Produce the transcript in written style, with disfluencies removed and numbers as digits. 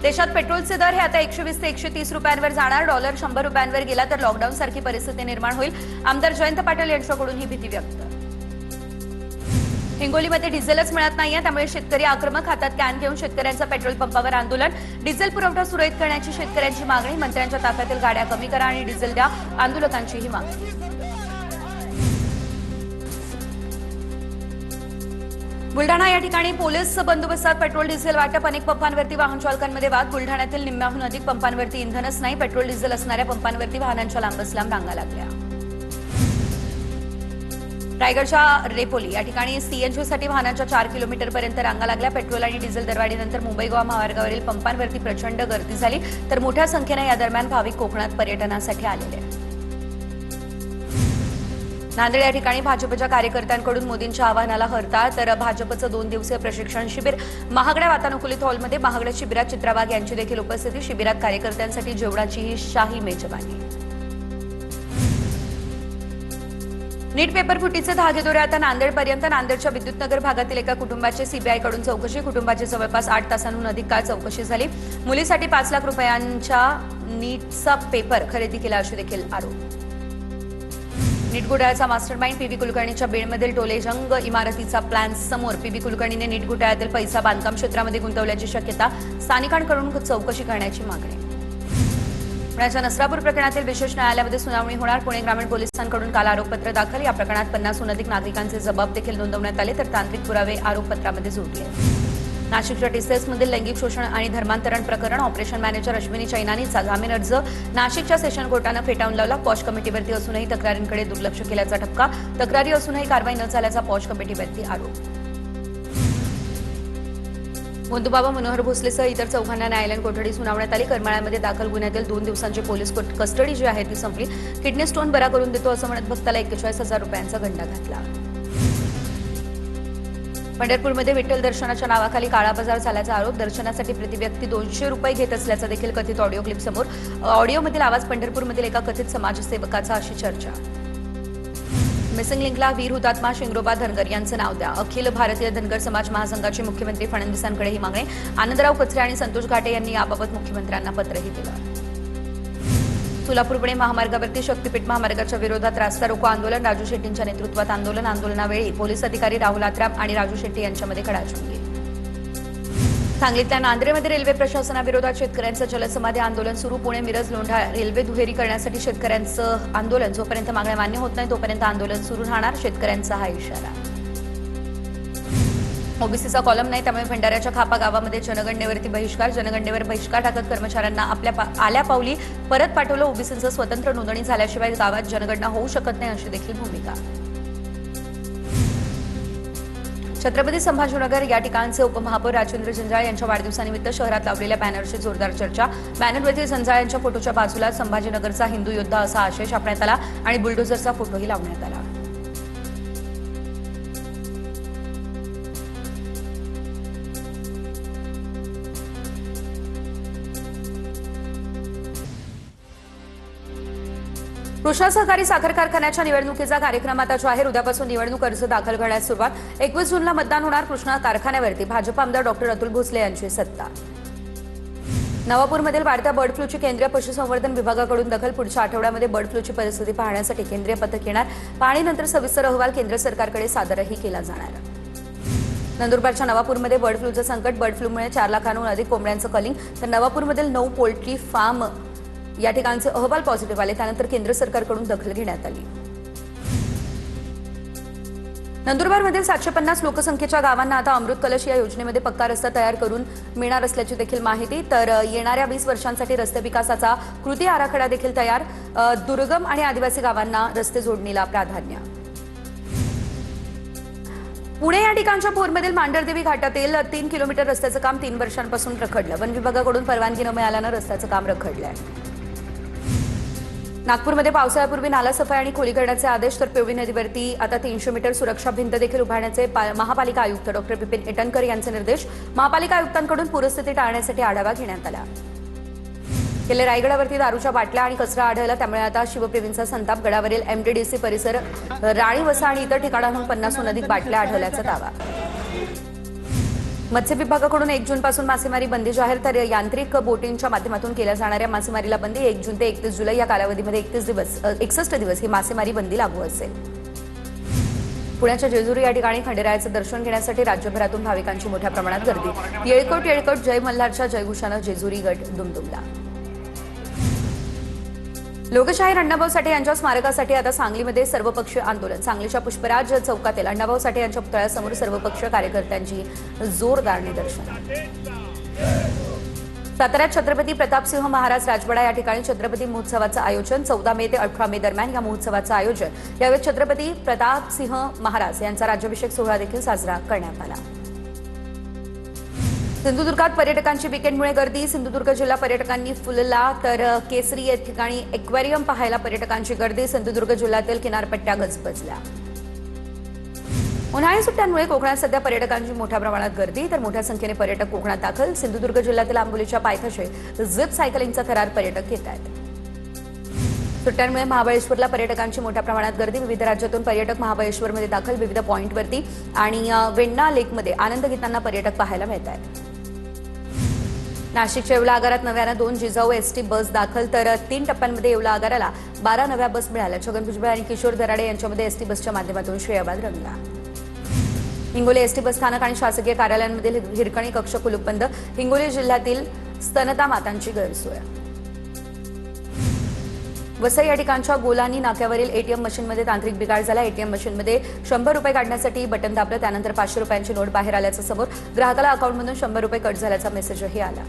देशात पेट्रोलचे दर हे आता 120 ते 130 रुपयांवर जाणार. डॉलर 100 रुपयांवर गेला तर लॉकडाऊन सारखी परिस्थिती निर्माण होईल. आमदार जयंत पाटील यांच्याकडून ही भीती व्यक्त. हिंगोलीमध्ये डिझेलच मिळत नाहीये, त्यामुळे शेतकरी आक्रमक, हातात कॅन घेऊन शेतकऱ्यांचं पेट्रोल पंपावर आंदोलन. डिझेल पुरवठा सुरळीत करण्याची शेतकऱ्यांची मागणी. मंत्र्यांच्या ताफ्यातील गाड्या कमी करा आणि डिझेल द्या, आंदोलकांची ही मागणी. बुलढाणा या ठिकाणी पोलीस बंदोबस्तात पेट्रोल डिझेल वाटप. अनेक पंपांवरती वाहन चालकांमध्ये वाद. बुलढाण्यातील निम्म्याहून अधिक पंपांवरती इंधनच नाही. पेट्रोल डिझेल असणाऱ्या पंपांवरती वाहनांच्या लांबच लांब रांगा लागल्या. रायगडच्या रेपोली या ठिकाणी सीएनजीसाठी वाहनांच्या 4 किलोमीटरपर्यंत रांगा लागल्या. पेट्रोल आणि डिझेल दरवाढीनंतर मुंबई गोवा महामार्गावरील पंपांवरती प्रचंड गर्दी झाली. तर मोठ्या संख्येने या दरम्यान भाविक कोकणात पर्यटनासाठी आलेले. नांदेड या ठिकाणी भाजपच्या कार्यकर्त्यांकडून मोदींच्या आवाहनाला हरताळ. तर भाजपचं 2 दिवसीय प्रशिक्षण शिबिर महागड्या वातानुकूलित हॉलमध्ये. महागड्या शिबिरात चित्रा वाघ यांची देखील उपस्थिती. शिबिरात कार्यकर्त्यांसाठी जेवणाचीही शाही मेजवानी. नीट पेपर फुटीचे धागेदोरे आता नांदेडपर्यंत. नांदेडच्या विद्युतनगर भागातील एका कुटुंबाची सीबीआयकडून चौकशी. कुटुंबाची जवळपास 8 तासांहून अधिक काळ चौकशी झाली. मुलीसाठी 5 लाख रुपयांच्या नीटचा पेपर खरेदी केला अशी देखील आरोप. नीट घोटाळ्याचा मास्टरमाइंड पीव्ही कुलकर्णीच्या बीडमधील टोलेजंग इमारतीचा प्लॅन समोर. पीव्ही कुलकर्णीने नीट घोटाळ्यातील पैसा बांधकाम क्षेत्रामध्ये गुंतवल्याची शक्यता. स्थानिकांकडून चौकशी करण्याची मागणी. पुण्याच्या नसरापूर प्रकरणातील विशेष न्यायालयामध्ये सुनावणी होणार. पुणे ग्रामीण पोलिसांकडून काल आरोपपत्र दाखल. या प्रकरणात 50हून अधिक नागरिकांचे जबाब देखील नोंदवण्यात आले. तर तांत्रिक पुरावे आरोपपत्रामध्ये जोडले. नाशिकच्या टीसीएसमधील लैंगिक शोषण आणि धर्मांतरण प्रकरण. ऑपरेशन मॅनेजर अश्विनी चैनानीचा जामीन अर्ज नाशिकच्या सेशन कोर्टानं फेटाळून लावला. पॉश कमिटीवरती असूनही तक्रारींकडे दुर्लक्ष केल्याचा ठपका. तक्रारी असूनही कारवाई न झाल्याचा पॉश कमिटीवरती आरोप. मोंदूबाबा मनोहर भोसलेसह इतर चौघांना न्यायालयीन कोठडी सुनावण्यात आली. करमाळ्यामध्ये दाखल गुन्ह्यातील 2 दिवसांची पोलीस कस्टडी जी आहे ती संपली. किडनी स्टोन बरा करून देतो असं म्हणत भक्ताला 41,000 रुपयांचा गंडा घातला. पंढरपूरमध्ये विठ्ठल दर्शनाच्या नावाखाली काळा बाजार झाल्याचा आरोप. दर्शनासाठी प्रतिव्यक्ती 200 रुपये घेत असल्याचा देखील कथित ऑडिओ क्लिप समोर. ऑडिओमधील आवाज पंढरपूरमधील एका कथित समाजसेवकाचा अशी चर्चा. मिसिंग लिंकला वीर हुतात्मा शिंगरोबा धनगर यांचं नाव द्या. अखिल भारतीय धनगर समाज महासंघाचे मुख्यमंत्री फडणवीसांकडे ही मागणी. आनंदराव कचरे आणि संतोष घाटे यांनी याबाबत मुख्यमंत्र्यांना पत्रही दिलं. सोलापूर पुणे महामार्गावरती शक्तीपीठ महामार्गाच्या विरोधात रास्ता रोको आंदोलन. राजू शेट्टींच्या नेतृत्वात आंदोलन. आंदोलनावेळी पोलीस अधिकारी राहुल आत्राम आणि राजू शेट्टी यांच्यामध्ये खडाजंगी. सांगलीतल्या नांद्रेमध्ये रेल्वे प्रशासनाविरोधात शेतकऱ्यांचं जलसमाधी आंदोलन सुरू. पुणे मिरज लोंढा रेल्वे दुहेरी करण्यासाठी शेतकऱ्यांचं आंदोलन. जोपर्यंत मागण्या मान्य होत नाही तोपर्यंत आंदोलन सुरू राहणार, शेतकऱ्यांचा हा इशारा. ओबीसीचा कॉलम नाही, त्यामुळे भंडाऱ्याच्या खापा गावामध्ये जनगणनेवरती बहिष्कार. जनगणनेवर बहिष्कार टाकत कर्मचाऱ्यांना आपल्या आल्या पावली परत पाठवलं. ओबीसींचं स्वतंत्र नोंदणी झाल्याशिवाय गावात जनगणना होऊ शकत नाही अशी देखील भूमिका. छत्रपती संभाजीनगर या ठिकाणचे उपमहापौर राजेंद्र जंजाळ यांच्या वाढदिवसानिमित्त शहरात लावलेल्या बॅनरची जोरदार चर्चा. बॅनरवरती जंजाळ यांच्या फोटोच्या बाजूला संभाजीनगरचा हिंदू योद्धा असा आशय छापण्यात आला आणि बुलडोझरचा फोटोही लावण्यात आला. कृष्णा सहकारी साखर कारखान्याच्या निवडणुकीचा कार्यक्रम आता जाहीर. उद्यापासून निवडणूक अर्ज दाखल करण्यास सुरुवात. 21 जूनला मतदान होणार. कृष्णा कारखान्यावरती भाजप आमदार डॉक्टर अतुल भोसले यांची सत्ता. नवापूरमधील वाढत्या बर्ड फ्लूची केंद्रीय पशुसंवर्धन विभागाकडून दखल. पुढच्या आठवड्यामध्ये बर्ड फ्लूची परिस्थिती पाहण्यासाठी केंद्रीय पथक येणार. पाहणीनंतर सविस्तर अहवाल केंद्र सरकारकडे सादरही केला जाणार. नंदुरबारच्या नवापूरमध्ये बर्ड फ्लूचं संकट. बर्ड फ्लूमुळे 4 लाखांहून अधिक कोंबड्यांचं कलिंग. तर नवापूरमधील 9 पोल्ट्री फार्म या ठिकाणचे अहवाल पॉझिटिव्ह आले. त्यानंतर केंद्र सरकारकडून दखल घेण्यात आली. नंदुरबारमधील 750 लोकसंख्येच्या गावांना आता अमृत कलश या योजनेमध्ये पक्का रस्ता तयार करून मिळणार असल्याची देखील माहिती. तर येणाऱ्या 20 वर्षांसाठी रस्ते विकासाचा कृती आराखडा देखील तयार. दुर्गम आणि आदिवासी गावांना रस्ते जोडणीला प्राधान्य. पुणे या ठिकाणच्या भोरमधील मांढरदेवी घाटातील 3 किलोमीटर रस्त्याचं काम 3 वर्षांपासून रखडलं. वन विभागाकडून परवानगी न मिळाल्यानं रस्त्याचं काम रखडलंय. नागपूरमध्ये पावसाळ्यापूर्वी नाला सफाई आणि खोलीकरणाचे आदेश. तर पेवळी नदीवरती आता 300 मीटर सुरक्षा भिंत देखील उभारण्याचे महापालिका आयुक्त डॉक्टर विपिन इटनकर यांचे निर्देश. महापालिका आयुक्तांकडून पूरस्थिती टाळण्यासाठी आढावा घेण्यात आला. गेल्या रायगडावरती दारूच्या बाटल्या आणि कचरा आढळला, त्यामुळे आता शिवप्रेमींचा संताप. गडावरील एमडीडीसी परिसर, राणी वसा आणि इतर ठिकाणांहून 50हून अधिक बाटल्या आढळल्याचा दावा. मत्स्य विभागाकडून 1 जूनपासून मासेमारी बंदी जाहीर, तर यांत्रिक बोटींच्या माध्यमातून केल्या जाणाऱ्या मासेमारीला बंदी 1 जून ते 31 जुलै या कालावधीमध्ये 61 दिवस ही मासेमारी बंदी लागू असेल. पुण्याच्या जेजुरी या ठिकाणी खंडेरायाचं दर्शन घेण्यासाठी राज्यभरातून भाविकांची मोठ्या प्रमाणात गर्दी. येळकोट जय मल्हारच्या जयघोषानं जेजुरी गट दुमदुमला. लोकशाहीर अण्णाभाऊ साठे यांच्या स्मारकासाठी आता सांगलीमध्ये सर्वपक्षीय आंदोलन. सांगलीच्या पुष्पराज चौकातील अण्णाभाऊ साठे यांच्या पुतळ्यासमोर सर्वपक्षीय कार्यकर्त्यांची जोरदार निदर्शनं. साताऱ्यात छत्रपती प्रतापसिंह महाराज राजवाडा या ठिकाणी छत्रपती महोत्सवाचं आयोजन. 14 मे ते 18 मे दरम्यान या महोत्सवाचं आयोजन. यावेळी छत्रपती प्रतापसिंह महाराज यांचा राज्याभिषेक सोहळा देखील साजरा करण्यात आला. सिंधुदुर्गात पर्यटकांची वीकेंडमुळे गर्दी. सिंधुदुर्ग जिल्हा पर्यटकांनी फुलला, तर केसरी या ठिकाणी एक्वेरियम पाहायला पर्यटकांची गर्दी. सिंधुदुर्ग जिल्ह्यातील किनारपट्ट्या गजबजल्या. उन्हाळी सुट्ट्यांमुळे कोकणात सध्या पर्यटकांची मोठ्या प्रमाणात गर्दी, तर मोठ्या संख्येने पर्यटक कोकणात दाखल. सिंधुदुर्ग जिल्ह्यातील आंबोलीच्या पायथ्याशी झिप सायकलिंगचा थरार पर्यटक घेत आहेत. सुट्ट्यांमुळे महाबळेश्वरला पर्यटकांची मोठ्या प्रमाणात गर्दी. विविध राज्यातून पर्यटक महाबळेश्वरमध्ये दाखल. विविध पॉईंटवरती आणि वेण्णा लेकमध्ये आनंद घेताना पर्यटक पाहायला मिळत आहेत. नाशिकच्या येवला आगारात नव्यानं 2 जिजाऊ एसटी बस दाखल, तर 3 टप्प्यांमध्ये येवला आगाराला 12 नव्या बस मिळाल्या. छगन भुजबळ आणि किशोर दराडे यांच्यामध्ये एसटी बसच्या माध्यमातून श्रेयवाद रंगला. हिंगोली एसटी बस स्थानक आणि शासकीय कार्यालयांमधील हिरकणी कक्ष कुलूप बंद. हिंगोली जिल्ह्यातील स्तनदा मातांची गैरसोय. वसई या ठिकाणच्या गोलानी नाक्यावरील एटीएम मशीनमध्ये तांत्रिक बिघाड झाला. एटीएम मशीनमध्ये 100 रुपये काढण्यासाठी बटन दाबलं, त्यानंतर 500 रुपयांची नोट बाहेर आल्याचं समोर. ग्राहकाला अकाउंटमधून 100 रुपये कट झाल्याचा मेसेजही आला.